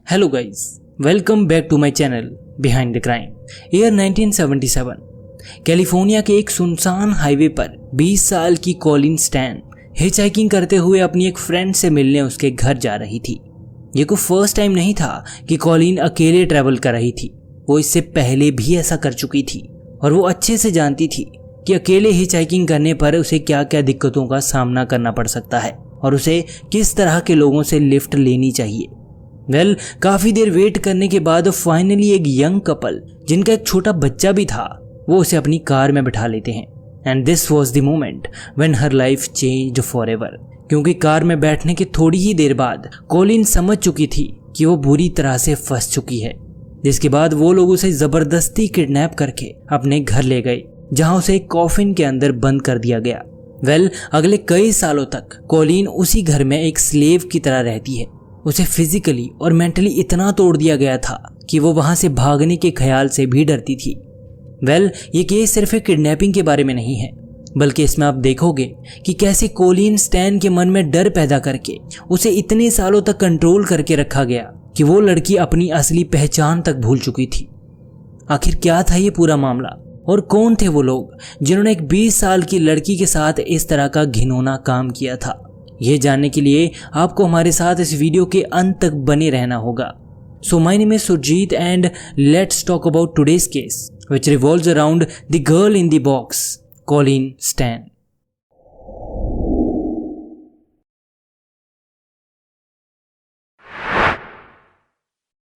Hello guys, welcome back to my channel behind the crime. Year 1977 California के एक सुनसान highway पर 20 साल की कॉलिन स्टैन हिचहाइकिंग करते हुए अपनी एक फ्रेंड से मिलने उसके घर जा रही थी। ये कोई फर्स्ट टाइम नहीं था कि कॉलिन अकेले ट्रैवल कर रही थी। वो इससे पहले भी ऐसा कर चुकी थी और वो अच्छे से जानती थी कि अकेले हिचहाइकिंग करने पर उसे क्या क्या दिक्कतों का सामना करना पड़ सकता है और उसे किस तरह के लोगों से लिफ्ट लेनी चाहिए। काफी देर वेट करने के बाद फाइनली एक यंग कपल जिनका एक छोटा बच्चा भी था वो उसे अपनी कार में बिठा लेते हैं। And this was the moment when her life changed forever, क्योंकि कार में बैठने के थोड़ी ही देर बाद कॉलिन समझ चुकी थी कि वो बुरी तरह से फंस चुकी है। जिसके बाद वो लोग उसे जबरदस्ती किडनैप करके अपने घर ले गए, जहां उसे एक कॉफिन के अंदर बंद कर दिया गया। अगले कई सालों तक कॉलिन उसी घर में एक स्लेव की तरह रहती है। उसे फिजिकली और मेंटली इतना तोड़ दिया गया था कि वो वहां से भागने के ख्याल से भी डरती थी। ये केस सिर्फ एक किडनैपिंग के बारे में नहीं है, बल्कि इसमें आप देखोगे कि कैसे कॉलिन स्टैन के मन में डर पैदा करके उसे इतने सालों तक कंट्रोल करके रखा गया कि वो लड़की अपनी असली पहचान तक भूल चुकी थी। आखिर क्या था ये पूरा मामला और कौन थे वो लोग जिन्होंने एक 20 साल की लड़की के साथ इस तरह का घिनौना काम किया था? ये जानने के लिए आपको हमारे साथ इस वीडियो के अंत तक बने रहना होगा। So my name is Surjit and let's talk about today's case which revolves around the girl in the box, Colleen Stan.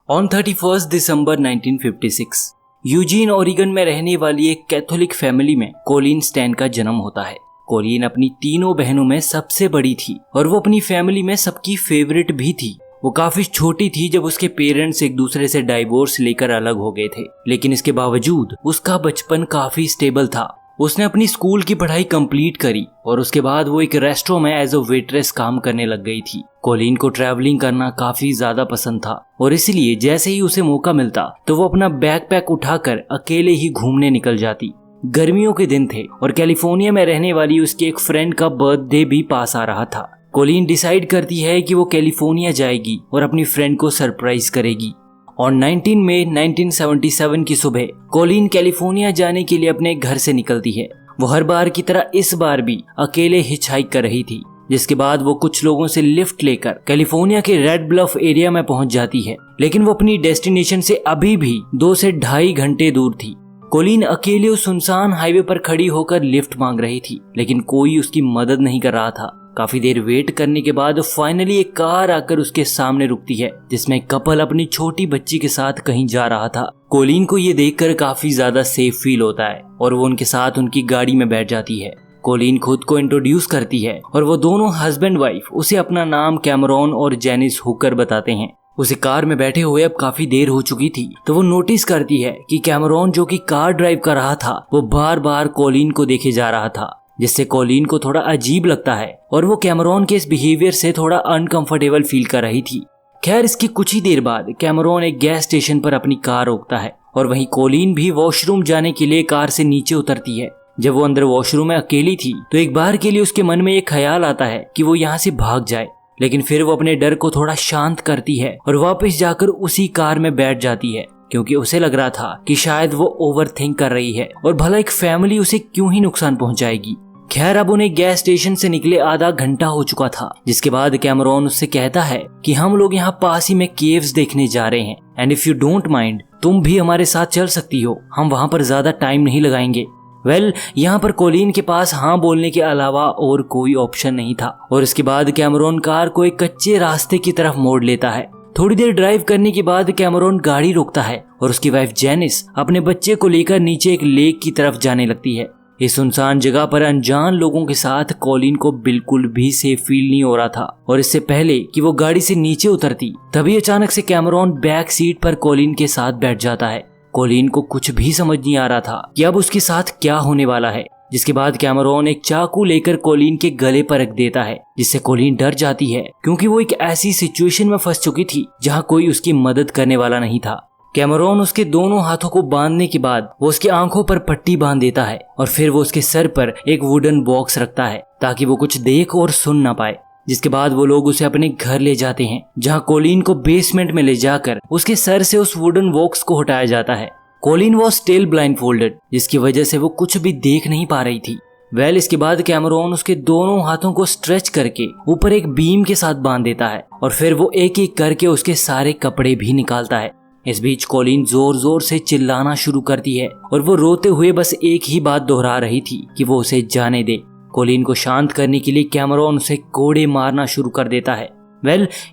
On 31 दिसंबर 1956 यूजीन ओरेगन में रहने वाली एक कैथोलिक फैमिली में कॉलिन स्टैन का जन्म होता है। कॉलिन अपनी तीनों बहनों में सबसे बड़ी थी और वो अपनी फैमिली में सबकी फेवरेट भी थी। वो काफी छोटी थी जब उसके पेरेंट्स एक दूसरे से डाइवोर्स लेकर अलग हो गए थे, लेकिन इसके बावजूद उसका बचपन काफी स्टेबल था। उसने अपनी स्कूल की पढ़ाई कंप्लीट करी और उसके बाद वो एक रेस्टोरेंट में एज अ वेट्रेस काम करने लग गई थी। कॉलिन को ट्रैवलिंग करना काफी ज्यादा पसंद था और इसलिए जैसे ही उसे मौका मिलता तो वो अपना बैकपैक उठाकर अकेले ही घूमने निकल जाती। गर्मियों के दिन थे और कैलिफोर्निया में रहने वाली उसके एक फ्रेंड का बर्थडे भी पास आ रहा था। कॉलिन डिसाइड करती है कि वो कैलिफोर्निया जाएगी और अपनी फ्रेंड को सरप्राइज करेगी। और 19 मई 1977 की सुबह कॉलिन कैलिफोर्निया जाने के लिए अपने घर से निकलती है। वो हर बार की तरह इस बार भी अकेले हिचहाइक कर रही थी, जिसके बाद वो कुछ लोगों से लिफ्ट लेकर कैलिफोर्निया के रेड ब्लफ एरिया में पहुंच जाती है, लेकिन वो अपनी डेस्टिनेशन से अभी भी 2 से ढाई घंटे दूर थी। कॉलिन अकेले उस सुनसान हाईवे पर खड़ी होकर लिफ्ट मांग रही थी, लेकिन कोई उसकी मदद नहीं कर रहा था। काफी देर वेट करने के बाद फाइनली एक कार आकर उसके सामने रुकती है, जिसमें एक कपल अपनी छोटी बच्ची के साथ कहीं जा रहा था। कॉलिन को ये देखकर काफी ज्यादा सेफ फील होता है और वो उनके साथ उनकी गाड़ी में बैठ जाती है। कॉलिन खुद को इंट्रोड्यूस करती है और वो दोनों हस्बैंड वाइफ उसे अपना नाम कैमरॉन और जेनिस हुकर बताते हैं। उसे कार में बैठे हुए अब काफी देर हो चुकी थी तो वो नोटिस करती है कि कैमरॉन जो कि कार ड्राइव कर रहा था वो बार बार कॉलिन को देखे जा रहा था, जिससे कॉलिन को थोड़ा अजीब लगता है और वो कैमरॉन के इस बिहेवियर से थोड़ा अनकंफर्टेबल फील कर रही थी। खैर, इसकी कुछ ही देर बाद कैमरॉन एक गैस स्टेशन पर अपनी कार रोकता है और वहीं कॉलिन भी वॉशरूम जाने के लिए कार से नीचे उतरती है। जब वो अंदर वॉशरूम में अकेली थी तो एक बार के लिए उसके मन में एक ख्याल आता है कि वो यहाँ से भाग जाए, लेकिन फिर वो अपने डर को थोड़ा शांत करती है और वापस जाकर उसी कार में बैठ जाती है, क्योंकि उसे लग रहा था कि शायद वो ओवरथिंक कर रही है और भला एक फैमिली उसे क्यों ही नुकसान पहुंचाएगी। खैर, अब उन्हें गैस स्टेशन से निकले आधा घंटा हो चुका था, जिसके बाद कैमरॉन उससे कहता है कि हम लोग यहाँ पास ही में केव्स देखने जा रहे हैं and if you don't mind तुम भी हमारे साथ चल सकती हो, हम वहाँ पर ज्यादा टाइम नहीं लगाएंगे। यहाँ पर कॉलिन के पास हाँ बोलने के अलावा और कोई ऑप्शन नहीं था और इसके बाद कैमरॉन कार को एक कच्चे रास्ते की तरफ मोड़ लेता है। थोड़ी देर ड्राइव करने के बाद कैमरॉन गाड़ी रोकता है और उसकी वाइफ जेनिस अपने बच्चे को लेकर नीचे एक लेक की तरफ जाने लगती है। इस सुनसान जगह पर अनजान लोगों के साथ कॉलिन को बिल्कुल भी सेफ फील नहीं हो रहा था और इससे पहले कि वो गाड़ी से नीचे उतरती तभी अचानक से कैमरॉन बैक सीट पर कॉलिन के साथ बैठ जाता है। कॉलिन को कुछ भी समझ नहीं आ रहा था कि अब उसके साथ क्या होने वाला है, जिसके बाद कैमरॉन एक चाकू लेकर कॉलिन के गले पर रख देता है, जिससे कॉलिन डर जाती है क्योंकि वो एक ऐसी सिचुएशन में फंस चुकी थी जहां कोई उसकी मदद करने वाला नहीं था। कैमरॉन उसके दोनों हाथों को बांधने के बाद वो उसकी आंखों पर पट्टी बांध देता है और फिर वो उसके सर पर एक वुडन बॉक्स रखता है ताकि वो कुछ देख और सुन ना पाए। जिसके बाद वो लोग उसे अपने घर ले जाते हैं, जहां कोलिन को बेसमेंट में ले जाकर उसके सर से उस वुडन बॉक्स को हटाया जाता है। Colleen was still blindfolded, जिसकी वजह से वो कुछ भी देख नहीं पा रही थी। इसके बाद कैमरॉन उसके दोनों हाथों को स्ट्रेच करके ऊपर एक बीम के साथ बांध देता है और फिर वो एक एक करके उसके सारे कपड़े भी निकालता है। इस बीच कोलिन जोर जोर से चिल्लाना शुरू करती है और वो रोते हुए बस एक ही बात दोहरा रही थी कि वो उसे जाने दे। कोलिन को शांत करने के लिए कैमरॉन उसे कोड़े मारना शुरू कर देता है।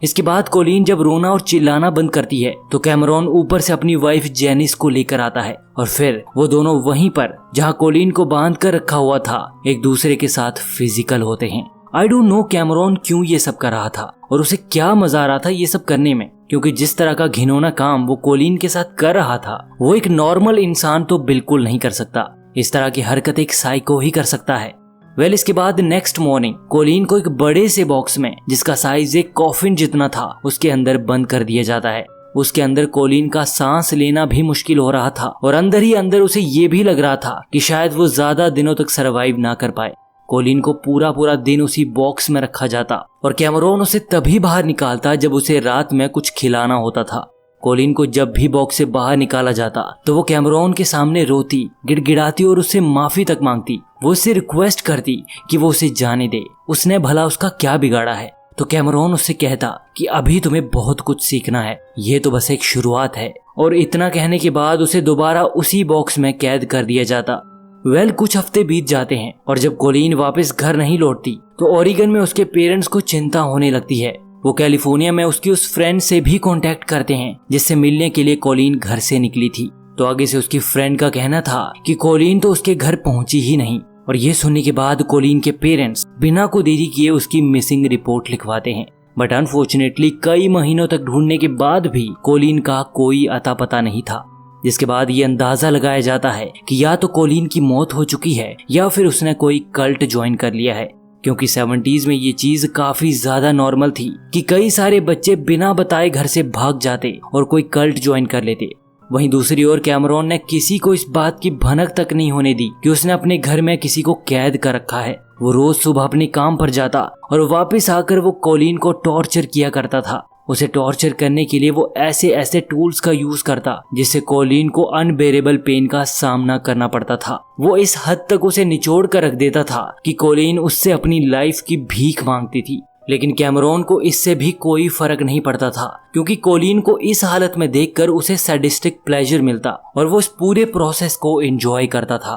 इसके बाद कोलिन जब रोना और चिल्लाना बंद करती है तो कैमरॉन ऊपर से अपनी वाइफ जेनिस को लेकर आता है और फिर वो दोनों वहीं पर जहां कोलिन को बांध कर रखा हुआ था एक दूसरे के साथ फिजिकल होते हैं। आई डोंट नो कैमरॉन क्यों ये सब कर रहा था और उसे क्या मजा आ रहा था ये सब करने में, क्योंकि जिस तरह का घिनौना काम वो कोलिन के साथ कर रहा था वो एक नॉर्मल इंसान तो बिल्कुल नहीं कर सकता। इस तरह की हरकत एक साइको ही कर सकता है। इसके बाद नेक्स्ट मॉर्निंग कोलिन को एक बड़े से बॉक्स में, जिसका साइज एक कॉफिन जितना था, उसके अंदर बंद कर दिया जाता है। उसके अंदर कोलिन का सांस लेना भी मुश्किल हो रहा था और अंदर ही अंदर उसे ये भी लग रहा था कि शायद वो ज्यादा दिनों तक सरवाइव ना कर पाए। कोलिन को पूरा दिन उसी बॉक्स में रखा जाता और कैमरॉन उसे तभी बाहर निकालता जब उसे रात में कुछ खिलाना होता था। कोलिन को जब भी बॉक्स से बाहर निकाला जाता तो वो कैमरॉन के सामने रोती, गिड़गिड़ाती और उससे माफी तक मांगती। वो उससे रिक्वेस्ट करती कि वो उसे जाने दे, उसने भला उसका क्या बिगाड़ा है। तो कैमरॉन उससे कहता कि अभी तुम्हें बहुत कुछ सीखना है, ये तो बस एक शुरुआत है। और इतना कहने के बाद उसे दोबारा उसी बॉक्स में कैद कर दिया जाता। कुछ हफ्ते बीत जाते हैं और जब कोलिन वापस घर नहीं लौटती तो ओरिगन में उसके पेरेंट्स को चिंता होने लगती है। वो कैलिफोर्निया में उसकी उस फ्रेंड से भी कांटेक्ट करते हैं जिससे मिलने के लिए कोलिन घर से निकली थी। तो आगे से उसकी फ्रेंड का कहना था कि कोलिन तो उसके घर पहुंची ही नहीं। और ये सुनने के बाद कोलिन के पेरेंट्स बिना को देरी किए उसकी मिसिंग रिपोर्ट लिखवाते हैं। बट अनफॉर्चुनेटली कई महीनों तक ढूंढने के बाद भी कोलिन का कोई अता पता नहीं था, जिसके बाद ये अंदाजा लगाया जाता है कि या तो कोलिन की मौत हो चुकी है या फिर उसने कोई कल्ट ज्वाइन कर लिया है, क्योंकि 70s में ये चीज काफी ज्यादा नॉर्मल थी कि कई सारे बच्चे बिना बताए घर से भाग जाते और कोई कल्ट ज्वाइन कर लेते। वहीं दूसरी ओर कैमरॉन ने किसी को इस बात की भनक तक नहीं होने दी कि उसने अपने घर में किसी को कैद कर रखा है। वो रोज सुबह अपने काम पर जाता और वापस आकर वो कोलिन को टॉर्चर किया करता था। उसे टॉर्चर करने के लिए वो ऐसे टूल्स का यूज करता जिससे कोलिन को अनबेरेबल पेन का सामना करना पड़ता था। वो इस हद तक उसे निचोड़ कर रख देता था कि कोलिन उससे अपनी लाइफ की भीख मांगती थी। लेकिन कैमरॉन को इससे भी कोई फर्क नहीं पड़ता था, क्योंकि कोलिन को इस हालत में देखकर उसे सैडिस्टिक प्लेजर मिलता और वो इस पूरे प्रोसेस को एंजॉय करता था।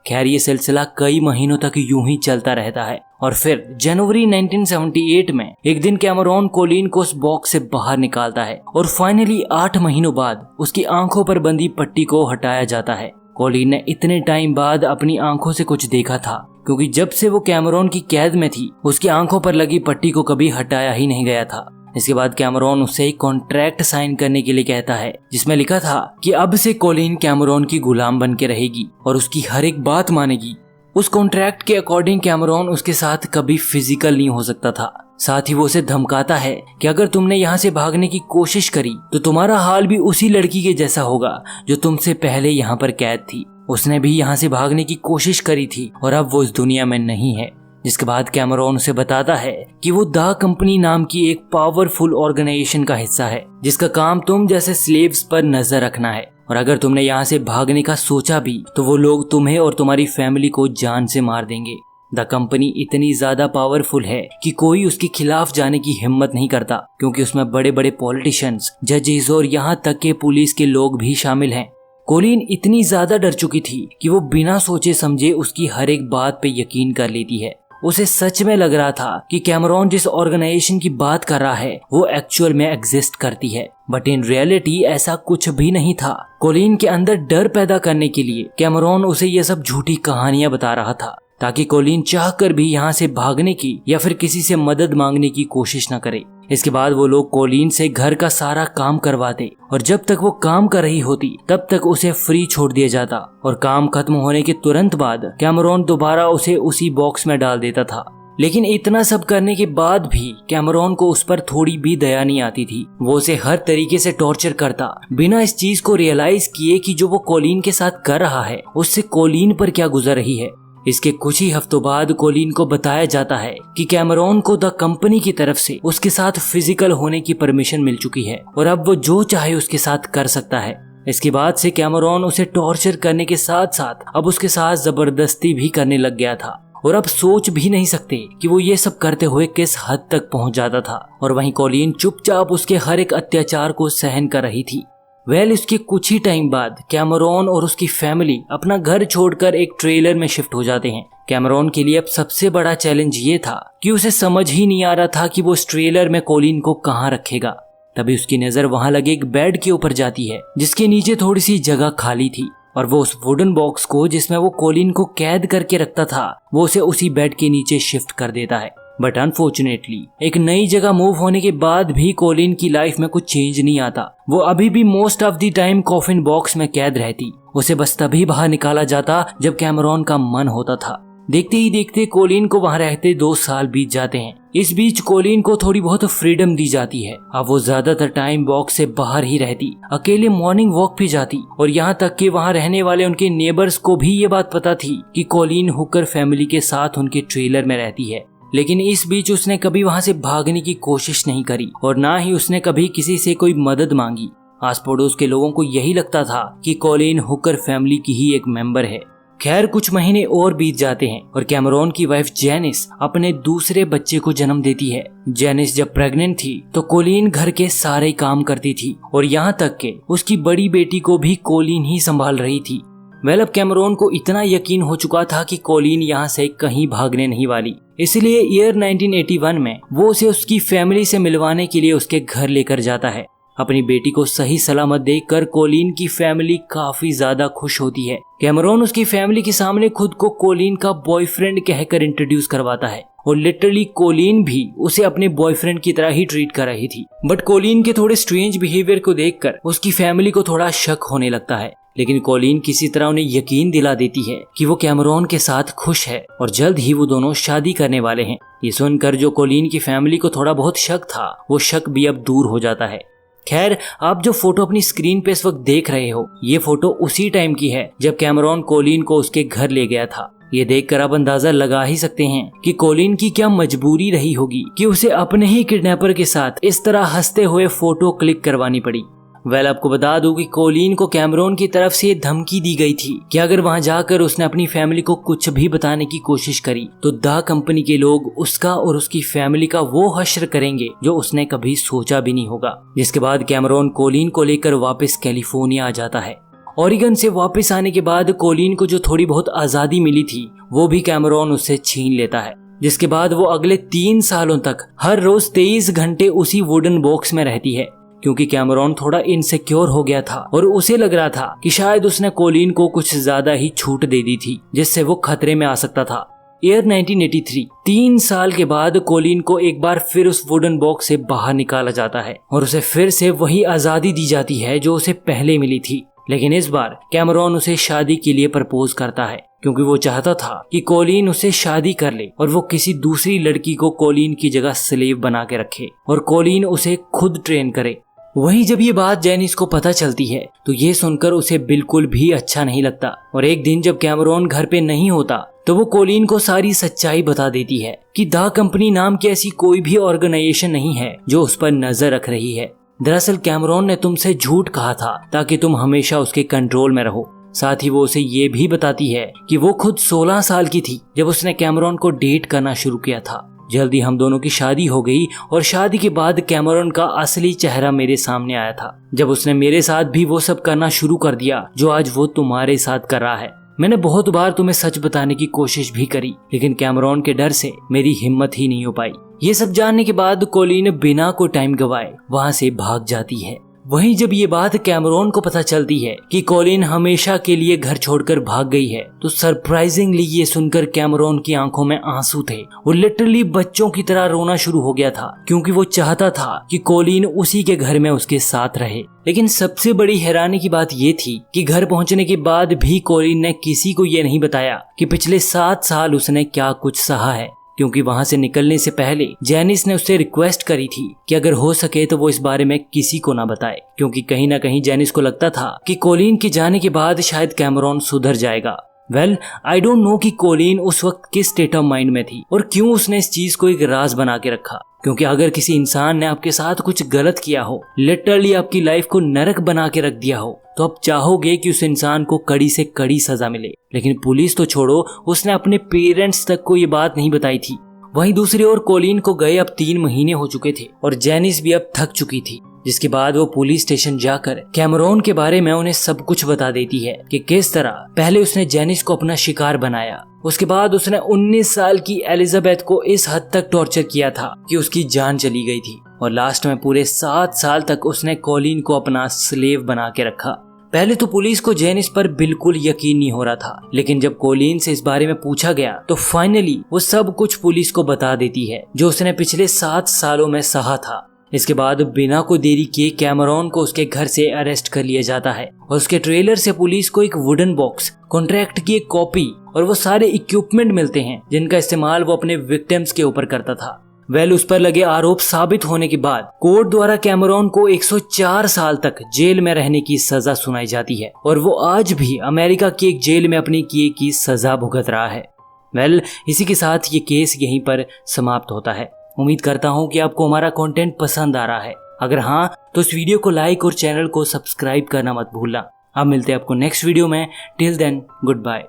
खैर ये सिलसिला कई महीनों तक यूं ही चलता रहता है और फिर जनवरी 1978 में एक दिन कैमरॉन कोलिन को उस बॉक्स से बाहर निकालता है और फाइनली 8 महीनों बाद उसकी आंखों पर बंधी पट्टी को हटाया जाता है। कोलिन ने इतने टाइम बाद अपनी आंखों से कुछ देखा था, क्योंकि जब से वो कैमरॉन की कैद में थी उसकी आंखों पर लगी पट्टी को कभी हटाया ही नहीं गया था। इसके बाद कैमरॉन उससे एक कॉन्ट्रैक्ट साइन करने के लिए कहता है जिसमें लिखा था कि अब से कोलिन कैमरॉन की गुलाम बन के रहेगी और उसकी हर एक बात मानेगी। उस कॉन्ट्रैक्ट के अकॉर्डिंग कैमरॉन उसके साथ कभी फिजिकल नहीं हो सकता था। साथ ही वो उसे धमकाता है कि अगर तुमने यहाँ से भागने की कोशिश करी तो तुम्हारा हाल भी उसी लड़की के जैसा होगा जो तुमसे पहले यहाँ पर कैद थी। उसने भी यहाँ से भागने की कोशिश करी थी और अब वो इस दुनिया में नहीं है। जिसके बाद कैमरॉन उसे बताता है कि वो द कंपनी नाम की एक पावरफुल ऑर्गेनाइजेशन का हिस्सा है जिसका काम तुम जैसे स्लेव्स पर नजर रखना है, और अगर तुमने यहाँ से भागने का सोचा भी तो वो लोग तुम्हें और तुम्हारी फैमिली को जान से मार देंगे। द कंपनी इतनी ज्यादा पावरफुल है कि कोई उसके खिलाफ जाने की हिम्मत नहीं करता, क्योंकि उसमें बड़े बड़े पॉलिटिशियंस, जजेस और यहाँ तक के पुलिस के लोग भी शामिल हैं। कोलिन इतनी ज्यादा डर चुकी थी कि वो बिना सोचे समझे उसकी हर एक बात पे यकीन कर लेती है। उसे सच में लग रहा था कि कैमरॉन जिस ऑर्गेनाइजेशन की बात कर रहा है वो एक्चुअल में एग्जिस्ट करती है, बट इन रियलिटी ऐसा कुछ भी नहीं था। कोलिन के अंदर डर पैदा करने के लिए कैमरॉन उसे ये सब झूठी कहानियां बता रहा था ताकि कोलिन चाहकर भी यहाँ से भागने की या फिर किसी से मदद मांगने की कोशिश न करे। इसके बाद वो लोग कोलिन से घर का सारा काम करवाते और जब तक वो काम कर रही होती तब तक उसे फ्री छोड़ दिया जाता, और काम खत्म होने के तुरंत बाद कैमरॉन दोबारा उसे उसी बॉक्स में डाल देता था। लेकिन इतना सब करने के बाद भी कैमरॉन को उस पर थोड़ी भी दया नहीं आती थी। वो उसे हर तरीके से टॉर्चर करता बिना इस चीज को रियलाइज किए कि जो वो कोलिन के साथ कर रहा है उससे कोलिन पर क्या गुजर रही है। इसके कुछ ही हफ्तों बाद कोलिन को बताया जाता है कि कैमरॉन को द कंपनी की तरफ से उसके साथ फिजिकल होने की परमिशन मिल चुकी है और अब वो जो चाहे उसके साथ कर सकता है। इसके बाद से कैमरॉन उसे टॉर्चर करने के साथ साथ अब उसके साथ जबरदस्ती भी करने लग गया था और अब सोच भी नहीं सकते कि वो ये सब करते हुए किस हद तक पहुंच जाता था। और वहीं कोलिन चुपचाप उसके हर एक अत्याचार को सहन कर रही थी। उसके कुछ ही टाइम बाद कैमरॉन और उसकी फैमिली अपना घर छोड़कर एक ट्रेलर में शिफ्ट हो जाते हैं। कैमरॉन के लिए अब सबसे बड़ा चैलेंज ये था कि उसे समझ ही नहीं आ रहा था कि वो उस ट्रेलर में कोलिन को कहाँ रखेगा। तभी उसकी नजर वहां लगे एक बेड के ऊपर जाती है जिसके नीचे थोड़ी सी जगह खाली थी और वो उस वुडन बॉक्स को जिसमें वो कोलिन को कैद करके रखता था वो उसे उसी बेड के नीचे शिफ्ट कर देता है। बट अनफॉर्चुनेटली एक नई जगह मूव होने के बाद भी कोलिन की लाइफ में कुछ चेंज नहीं आता। वो अभी भी most of the time coffin box में कैद रहती। उसे बस तभी बाहर निकाला जाता जब कैमरॉन का मन होता था। देखते ही देखते कोलिन को वहां रहते 2 साल बीत जाते हैं। इस बीच कोलिन को थोड़ी बहुत फ्रीडम दी जाती है। अब वो ज्यादातर टाइम बॉक्स से बाहर ही रहती, अकेले मॉर्निंग वॉक भी जाती और यहाँ तक कि वहाँ रहने वाले उनके नेबर्स को भी ये बात पता थी कि कोलिन हुकर फैमिली के साथ उनके ट्रेलर में रहती है। लेकिन इस बीच उसने कभी वहाँ से भागने की कोशिश नहीं करी और ना ही उसने कभी किसी से कोई मदद मांगी। आस पड़ोस के लोगों को यही लगता था कि कोलिन हुकर फैमिली की ही एक मेंबर है। खैर कुछ महीने और बीत जाते हैं और कैमरॉन की वाइफ जेनिस अपने दूसरे बच्चे को जन्म देती है। जेनिस जब प्रेग्नेंट थी तो कोलिन घर के सारे काम करती थी और यहाँ तक कि उसकी बड़ी बेटी को भी कोलिन ही संभाल रही थी। अब कैमरॉन को इतना यकीन हो चुका था कि कोलिन यहाँ से कहीं भागने नहीं वाली, इसलिए ईयर 1981 में वो उसे उसकी फैमिली से मिलवाने के लिए उसके घर लेकर जाता है। अपनी बेटी को सही सलामत देखकर कोलिन की फैमिली काफी ज्यादा खुश होती है। कैमरॉन उसकी फैमिली के सामने खुद को कोलिन का बॉयफ्रेंड कहकर इंट्रोड्यूस करवाता है और लिटरली कोलिन भी उसे अपने बॉयफ्रेंड की तरह ही ट्रीट कर रही थी। बट कोलिन के थोड़े स्ट्रेंज बिहेवियर को देखकर उसकी फैमिली को थोड़ा शक होने लगता है, लेकिन कोलिन किसी तरह उन्हें यकीन दिला देती है कि वो कैमरॉन के साथ खुश है और जल्द ही वो दोनों शादी करने वाले हैं। ये सुनकर जो कोलिन की फैमिली को थोड़ा बहुत शक था वो शक भी अब दूर हो जाता है। खैर आप जो फोटो अपनी स्क्रीन पे इस वक्त देख रहे हो ये फोटो उसी टाइम की है जब कैमरॉन कोलिन को उसके घर ले गया था। ये देखकर आप अंदाजा लगा ही सकते हैं कि कोलिन की क्या मजबूरी रही होगी कि उसे अपने ही किडनैपर के साथ इस तरह हंसते हुए फोटो क्लिक करवानी पड़ी। आपको बता दूं कि कोलिन को कैमरॉन की तरफ से धमकी दी गई थी कि अगर वहां जाकर उसने अपनी फैमिली को कुछ भी बताने की कोशिश करी तो द कंपनी के लोग उसका और उसकी फैमिली का वो हश्र करेंगे जो उसने कभी सोचा भी नहीं होगा। जिसके बाद कैमरॉन कोलिन को लेकर वापस कैलिफोर्निया आ जाता है। ओरिगन से वापस आने के बाद कोलिन को जो थोड़ी बहुत आजादी मिली थी वो भी कैमरॉन उससे छीन लेता है। जिसके बाद वो अगले 3 सालों तक हर रोज 23 घंटे उसी वुडन बॉक्स में रहती है, क्योंकि कैमरॉन थोड़ा इनसिक्योर हो गया था और उसे लग रहा था कि शायद उसने कोलिन को कुछ ज्यादा ही छूट दे दी थी जिससे वो खतरे में आ सकता था। ईयर 1983 3 साल के बाद कोलिन को एक बार फिर उस वुडन बॉक्स से बाहर निकाला जाता है और उसे फिर से वही आजादी दी जाती है जो उसे पहले मिली थी। लेकिन इस बार कैमरॉन उसे शादी के लिए प्रपोज करता है क्योंकि वो चाहता था कि कोलिन उससे शादी कर ले और वो किसी दूसरी लड़की को कोलिन की जगह स्लेव बना के रखे और कोलिन उसे खुद ट्रेन करे। वहीं जब ये बात जेनिस को पता चलती है तो ये सुनकर उसे बिल्कुल भी अच्छा नहीं लगता और एक दिन जब कैमरॉन घर पे नहीं होता तो वो कोलिन को सारी सच्चाई बता देती है कि द कंपनी नाम की ऐसी कोई भी ऑर्गेनाइजेशन नहीं है जो उस पर नजर रख रही है। दरअसल कैमरॉन ने तुमसे झूठ कहा था ताकि तुम हमेशा उसके कंट्रोल में रहो। साथ ही वो उसे ये भी बताती है कि वो खुद 16 साल की थी जब उसने कैमरॉन को डेट करना शुरू किया था। जल्दी हम दोनों की शादी हो गई और शादी के बाद कैमरॉन का असली चेहरा मेरे सामने आया था जब उसने मेरे साथ भी वो सब करना शुरू कर दिया जो आज वो तुम्हारे साथ कर रहा है। मैंने बहुत बार तुम्हें सच बताने की कोशिश भी करी लेकिन कैमरॉन के डर से मेरी हिम्मत ही नहीं हो पाई। ये सब जानने के बाद कोलिन बिना कोई टाइम गवाए वहाँ से भाग जाती है। वहीं जब ये बात कैमरॉन को पता चलती है कि कोलिन हमेशा के लिए घर छोड़कर भाग गई है तो सरप्राइजिंगली ये सुनकर कैमरॉन की आंखों में आंसू थे। वो लिटरली बच्चों की तरह रोना शुरू हो गया था क्योंकि वो चाहता था कि कोलिन उसी के घर में उसके साथ रहे। लेकिन सबसे बड़ी हैरानी की बात ये थी कि घर पहुंचने के बाद भी कोलिन ने किसी को ये नहीं बताया कि पिछले 7 साल उसने क्या कुछ सहा है, क्योंकि वहां से निकलने से पहले जेनिस ने उससे रिक्वेस्ट करी थी कि अगर हो सके तो वो इस बारे में किसी को ना बताए, क्योंकि कहीं ना कहीं जेनिस को लगता था कि कोलिन के जाने के बाद शायद कैमरॉन सुधर जाएगा। वेल आई डोंट नो कि कोलिन उस वक्त किस स्टेट ऑफ माइंड में थी और क्यों उसने इस चीज को एक राज बना के रखा, क्योंकि अगर किसी इंसान ने आपके साथ कुछ गलत किया हो, लिटरली आपकी लाइफ को नरक बना के रख दिया हो, तो आप चाहोगे कि उस इंसान को कड़ी से कड़ी सजा मिले। लेकिन पुलिस तो छोड़ो, उसने अपने पेरेंट्स तक को ये बात नहीं बताई थी। वहीं दूसरी ओर कोलिन को गए अब 3 महीने हो चुके थे और जेनिस भी अब थक चुकी थी, जिसके बाद वो पुलिस स्टेशन जाकर कैमरॉन के बारे में उन्हें सब कुछ बता देती है कि किस तरह पहले उसने जेनिस को अपना शिकार बनाया, उसके बाद उसने 19 साल की एलिजाबेथ को इस हद तक टॉर्चर किया था कि उसकी जान चली गई थी, और लास्ट में पूरे 7 साल तक उसने कोलिन को अपना स्लेव बना के रखा। पहले तो पुलिस को जेनिस पर बिल्कुल यकीन नहीं हो रहा था, लेकिन जब कोलिन से इस बारे में पूछा गया तो फाइनली वो सब कुछ पुलिस को बता देती है जो उसने पिछले 7 सालों में सहा था। इसके बाद बिना कोई देरी किए कैमरॉन को उसके घर से अरेस्ट कर लिया जाता है और उसके ट्रेलर से पुलिस को एक वुडन बॉक्स, कॉन्ट्रैक्ट की एक कॉपी और वो सारे इक्विपमेंट मिलते हैं जिनका इस्तेमाल वो अपने विक्टिम्स के ऊपर करता था। वेल उस पर लगे आरोप साबित होने के बाद कोर्ट द्वारा कैमरॉन को 104 साल तक जेल में रहने की सजा सुनाई जाती है और वो आज भी अमेरिका की एक जेल में अपनी किए की सजा भुगत रहा है। वेल इसी के साथ ये केस यहीं पर समाप्त होता है। उम्मीद करता हूँ कि आपको हमारा कंटेंट पसंद आ रहा है। अगर हाँ तो इस वीडियो को लाइक और चैनल को सब्सक्राइब करना मत भूलना। अब मिलते हैं आपको नेक्स्ट वीडियो में। Till then good bye.